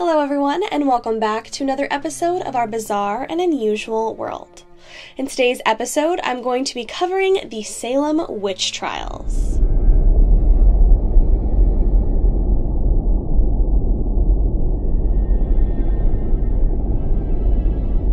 Hello everyone, and welcome back to another episode of our bizarre and unusual world. In today's episode, I'm going to be covering the Salem witch trials.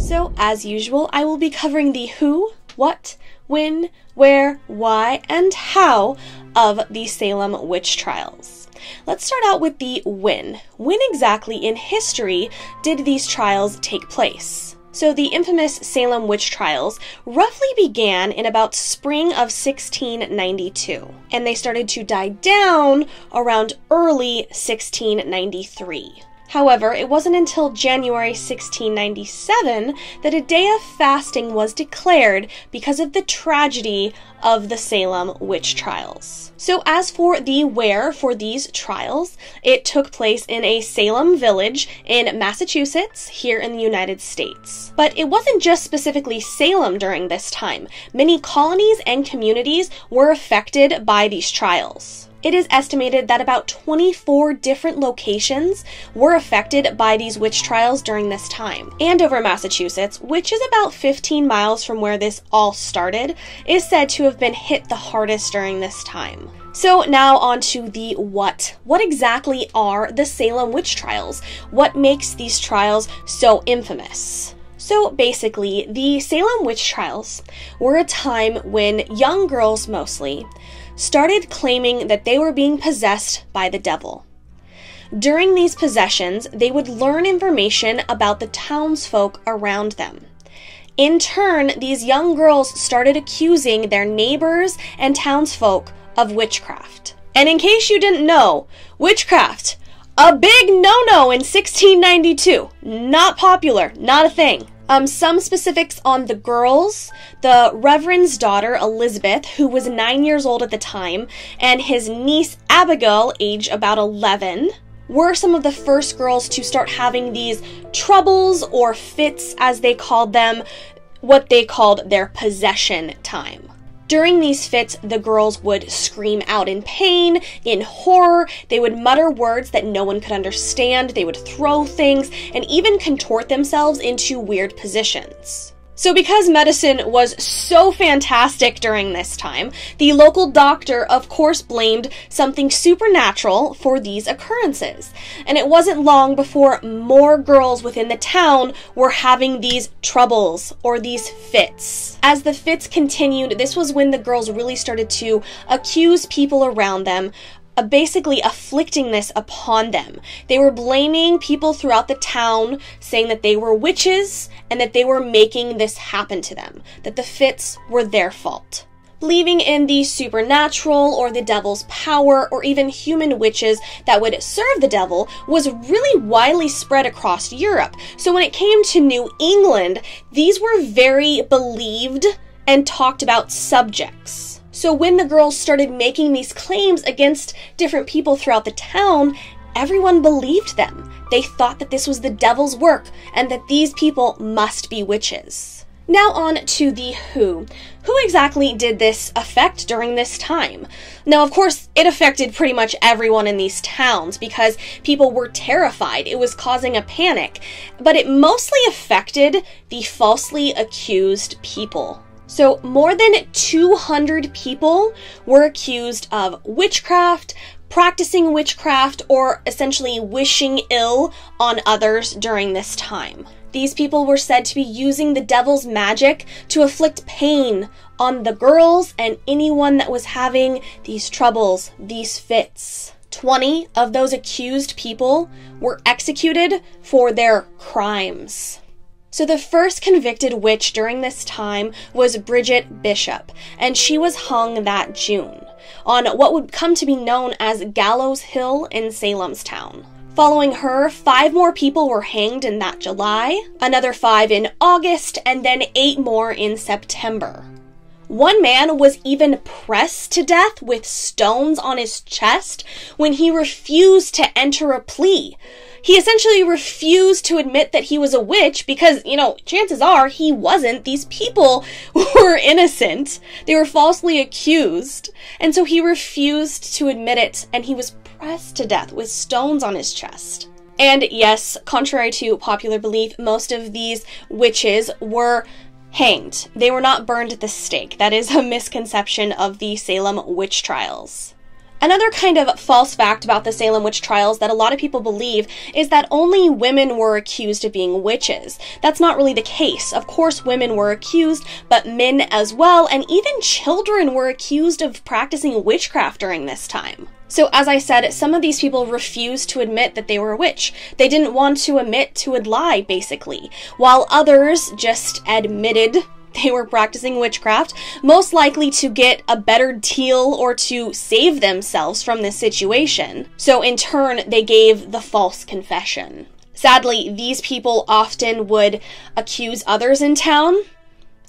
So, as usual, I will be covering the who, what, when, where, why, and how of the Salem witch trials. Let's start out with the when. When exactly in history did these trials take place? So the infamous Salem witch trials roughly began in about spring of 1692, and they started to die down around early 1693. However, it wasn't until January 1697 that a day of fasting was declared because of the tragedy of the Salem witch trials. So as for the where for these trials, it took place in a Salem village in Massachusetts, here in the United States. But it wasn't just specifically Salem during this time. Many colonies and communities were affected by these trials. It is estimated that about 24 different locations were affected by these witch trials during this time. Andover, Massachusetts, which is about 15 miles from where this all started, is said to have been hit the hardest during this time. So now on to the what. What exactly are the Salem witch trials? What makes these trials so infamous? So basically, the Salem witch trials were a time when young girls mostly started claiming that they were being possessed by the devil. During these possessions, they would learn information about the townsfolk around them. In turn, these young girls started accusing their neighbors and townsfolk of witchcraft. And in case you didn't know, witchcraft, a big no-no in 1692. Not popular, not a thing. Some specifics on the girls. The Reverend's daughter, Elizabeth, who was 9 years old at the time, and his niece, Abigail, age about 11, were some of the first girls to start having these troubles or fits, as they called them, what they called their possession time. During these fits, the girls would scream out in pain, in horror, they would mutter words that no one could understand, they would throw things, and even contort themselves into weird positions. So because medicine was so fantastic during this time, the local doctor, of course, blamed something supernatural for these occurrences. And it wasn't long before more girls within the town were having these troubles or these fits. As the fits continued, this was when the girls really started to accuse people around them, basically afflicting this upon them. They were blaming people throughout the town, saying that they were witches and that they were making this happen to them, that the fits were their fault. Believing in the supernatural or the devil's power or even human witches that would serve the devil was really widely spread across Europe. So when it came to New England, these were very believed and talked about subjects. So when the girls started making these claims against different people throughout the town, everyone believed them. They thought that this was the devil's work and that these people must be witches. Now on to the who. Who exactly did this affect during this time? Now, of course, it affected pretty much everyone in these towns because people were terrified. It was causing a panic. But it mostly affected the falsely accused people. So more than 200 people were accused of witchcraft, practicing witchcraft, or essentially wishing ill on others during this time. These people were said to be using the devil's magic to afflict pain on the girls and anyone that was having these troubles, these fits. 20 of those accused people were executed for their crimes. So the first convicted witch during this time was Bridget Bishop, and she was hung that June on what would come to be known as Gallows Hill in Salem's town. Following her, 5 more people were hanged in that July, another 5 in August, and then 8 more in September. One man was even pressed to death with stones on his chest when he refused to enter a plea. He essentially refused to admit that he was a witch because, chances are he wasn't. These people were innocent. They were falsely accused. And so he refused to admit it, and he was pressed to death with stones on his chest. And yes, contrary to popular belief, most of these witches were hanged. They were not burned at the stake. That is a misconception of the Salem witch trials. Another kind of false fact about the Salem witch trials that a lot of people believe is that only women were accused of being witches. That's not really the case. Of course, women were accused, but men as well, and even children were accused of practicing witchcraft during this time. So as I said, some of these people refused to admit that they were a witch. They didn't want to admit to a lie, basically, while others just admitted they were practicing witchcraft, most likely to get a better deal or to save themselves from this situation. So in turn, they gave the false confession. Sadly, these people often would accuse others in town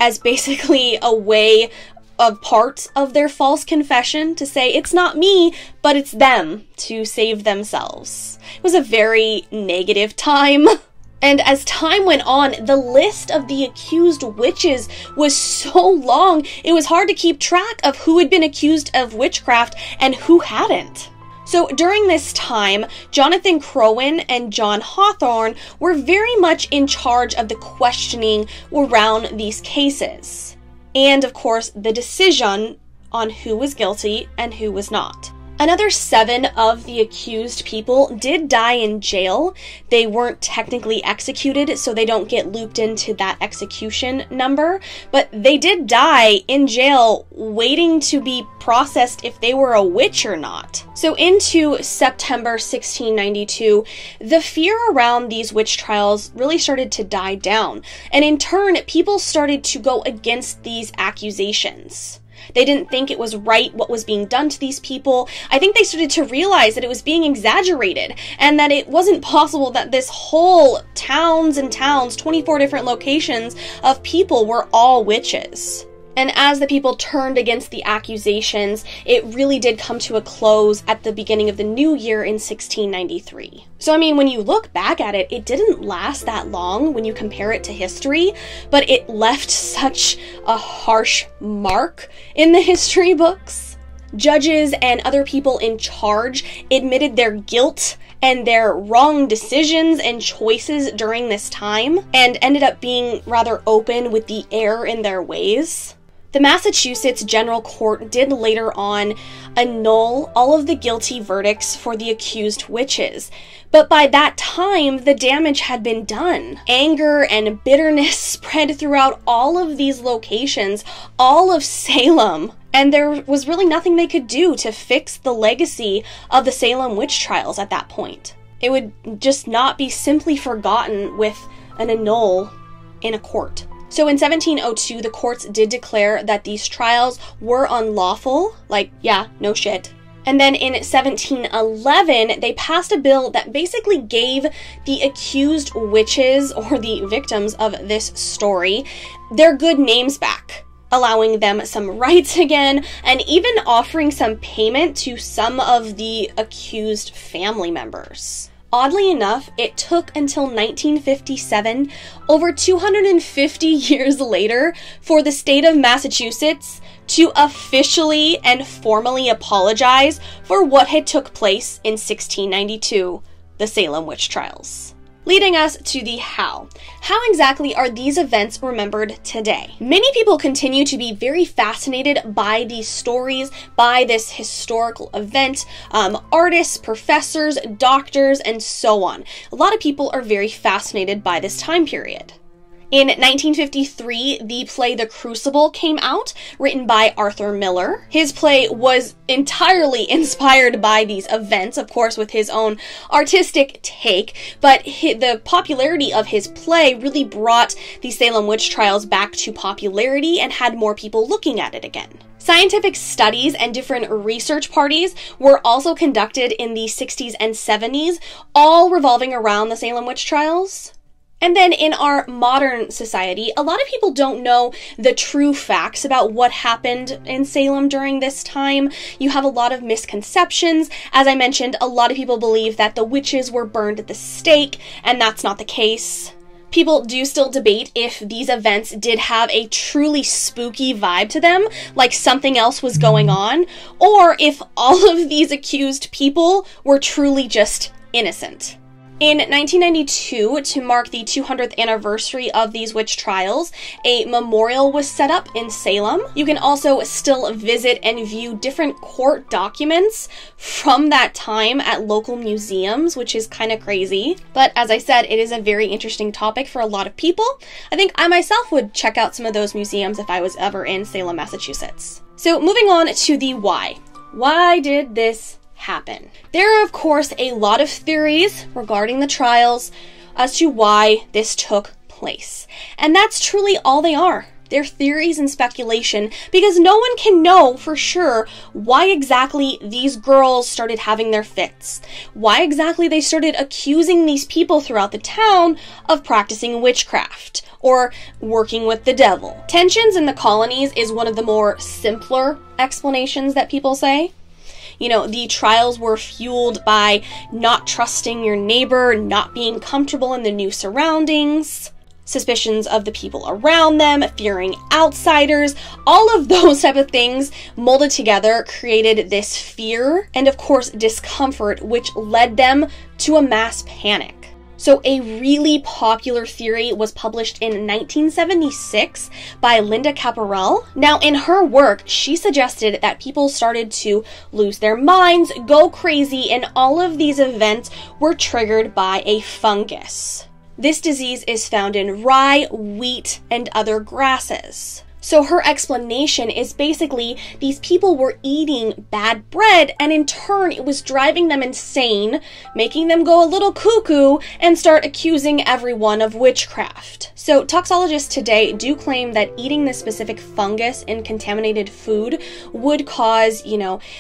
as basically a way of part of their false confession to say, it's not me, but it's them, to save themselves. It was a very negative time. And as time went on, the list of the accused witches was so long, it was hard to keep track of who had been accused of witchcraft and who hadn't. So during this time, Jonathan Crowan and John Hawthorne were very much in charge of the questioning around these cases. And of course, the decision on who was guilty and who was not. Another 7 of the accused people did die in jail. They weren't technically executed, so they don't get looped into that execution number, but they did die in jail waiting to be processed if they were a witch or not. So into September 1692, the fear around these witch trials really started to die down, and in turn, people started to go against these accusations. They didn't think it was right what was being done to these people. I think they started to realize that it was being exaggerated and that it wasn't possible that this whole towns, 24 different locations of people were all witches. And as the people turned against the accusations, it really did come to a close at the beginning of the new year in 1693. So, I mean, when you look back at it, it didn't last that long when you compare it to history, but it left such a harsh mark in the history books. Judges and other people in charge admitted their guilt and their wrong decisions and choices during this time, and ended up being rather open with the error in their ways. The Massachusetts General Court did later on annul all of the guilty verdicts for the accused witches, but by that time, the damage had been done. Anger and bitterness spread throughout all of these locations, all of Salem, and there was really nothing they could do to fix the legacy of the Salem witch trials at that point. It would just not be simply forgotten with an annul in a court. So in 1702, the courts did declare that these trials were unlawful, like, yeah, no shit. And then in 1711, they passed a bill that basically gave the accused witches, or the victims of this story, their good names back, allowing them some rights again, and even offering some payment to some of the accused family members. Oddly enough, it took until 1957, over 250 years later, for the state of Massachusetts to officially and formally apologize for what had took place in 1692, the Salem witch trials. Leading us to the how. How exactly are these events remembered today? Many people continue to be very fascinated by these stories, by this historical event. Artists, professors, doctors, and so on. A lot of people are very fascinated by this time period. In 1953, the play The Crucible came out, written by Arthur Miller. His play was entirely inspired by these events, of course, with his own artistic take, but the popularity of his play really brought the Salem witch trials back to popularity and had more people looking at it again. Scientific studies and different research parties were also conducted in the 60s and 70s, all revolving around the Salem witch trials. And then in our modern society, a lot of people don't know the true facts about what happened in Salem during this time. You have a lot of misconceptions. As I mentioned, a lot of people believe that the witches were burned at the stake, and that's not the case. People do still debate if these events did have a truly spooky vibe to them, like something else was going on, or if all of these accused people were truly just innocent. In 1992, to mark the 200th anniversary of these witch trials, a memorial was set up in Salem. You can also still visit and view different court documents from that time at local museums, which is kind of crazy. But as I said, it is a very interesting topic for a lot of people. I think I myself would check out some of those museums if I was ever in Salem, Massachusetts. So moving on to the why. Why did this happen? There are, of course, a lot of theories regarding the trials as to why this took place. And that's truly all they are. They're theories and speculation, because no one can know for sure why exactly these girls started having their fits. Why exactly they started accusing these people throughout the town of practicing witchcraft or working with the devil. Tensions in the colonies is one of the more simpler explanations that people say. You know, the trials were fueled by not trusting your neighbor, not being comfortable in the new surroundings, suspicions of the people around them, fearing outsiders. All of those type of things molded together created this fear and, of course, discomfort, which led them to a mass panic. So a really popular theory was published in 1976 by Linda Caparel. Now, in her work, she suggested that people started to lose their minds, go crazy, and all of these events were triggered by a fungus. This disease is found in rye, wheat, and other grasses. So her explanation is basically these people were eating bad bread, and in turn it was driving them insane, making them go a little cuckoo and start accusing everyone of witchcraft. So toxologists today do claim that eating this specific fungus in contaminated food would cause,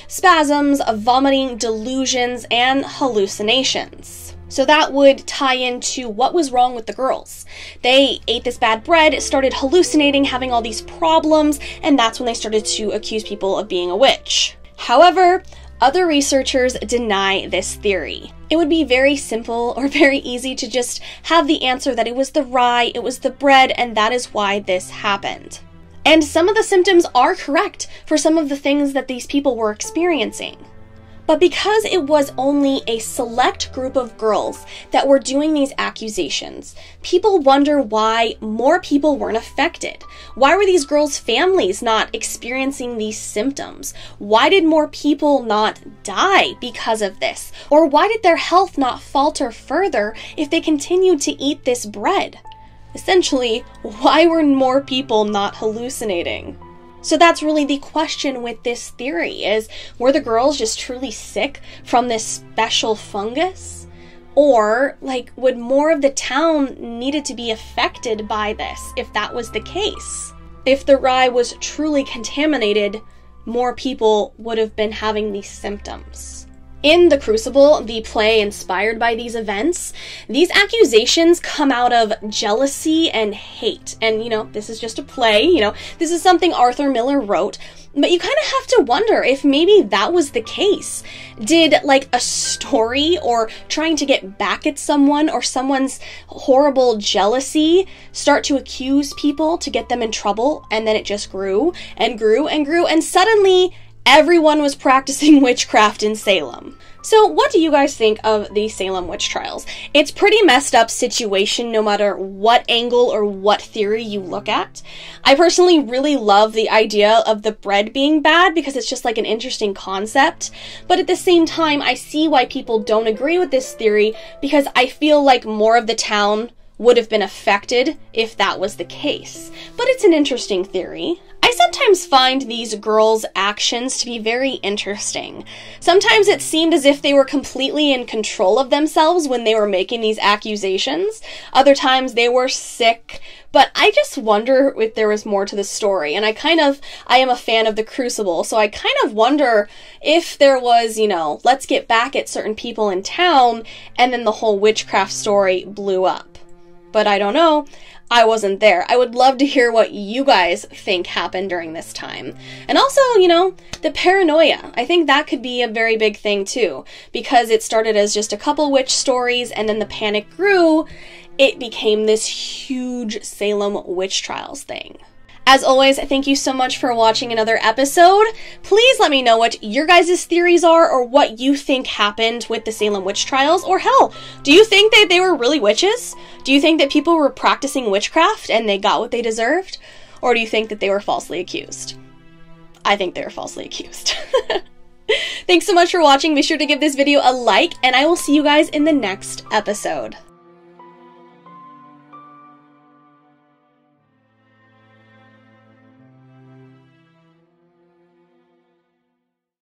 spasms, vomiting, delusions, and hallucinations. So that would tie into what was wrong with the girls. They ate this bad bread, started hallucinating, having all these problems, and that's when they started to accuse people of being a witch. However, other researchers deny this theory. It would be very simple or very easy to just have the answer that it was the rye, it was the bread, and that is why this happened. And some of the symptoms are correct for some of the things that these people were experiencing. But because it was only a select group of girls that were doing these accusations, people wonder why more people weren't affected. Why were these girls' families not experiencing these symptoms? Why did more people not die because of this? Or why did their health not falter further if they continued to eat this bread? Essentially, why were more people not hallucinating? So that's really the question with this theory is, were the girls just truly sick from this special fungus? Or, would more of the town needed to be affected by this if that was the case? If the rye was truly contaminated, more people would have been having these symptoms. In The Crucible, the play inspired by these events, these accusations come out of jealousy and hate. And, this is just a play, this is something Arthur Miller wrote, but you kind of have to wonder if maybe that was the case. Did, a story or trying to get back at someone or someone's horrible jealousy start to accuse people to get them in trouble, and then it just grew and grew and grew, and suddenly everyone was practicing witchcraft in Salem. So what do you guys think of the Salem witch trials? It's pretty messed up situation no matter what angle or what theory you look at. I personally really love the idea of the bread being bad because it's just an interesting concept. But at the same time, I see why people don't agree with this theory because I feel like more of the town would have been affected if that was the case. But it's an interesting theory. I sometimes find these girls' actions to be very interesting. Sometimes it seemed as if they were completely in control of themselves when they were making these accusations. Other times they were sick, but I just wonder if there was more to the story. And I am a fan of The Crucible, so I kind of wonder if there was, let's get back at certain people in town, and then the whole witchcraft story blew up. But I don't know. I wasn't there. I would love to hear what you guys think happened during this time. And also, the paranoia. I think that could be a very big thing too, because it started as just a couple witch stories and then the panic grew. It became this huge Salem witch trials thing. As always, thank you so much for watching another episode. Please let me know what your guys' theories are or what you think happened with the Salem witch trials. Or hell, do you think that they were really witches? Do you think that people were practicing witchcraft and they got what they deserved? Or do you think that they were falsely accused? I think they were falsely accused. Thanks so much for watching. Be sure to give this video a like, and I will see you guys in the next episode.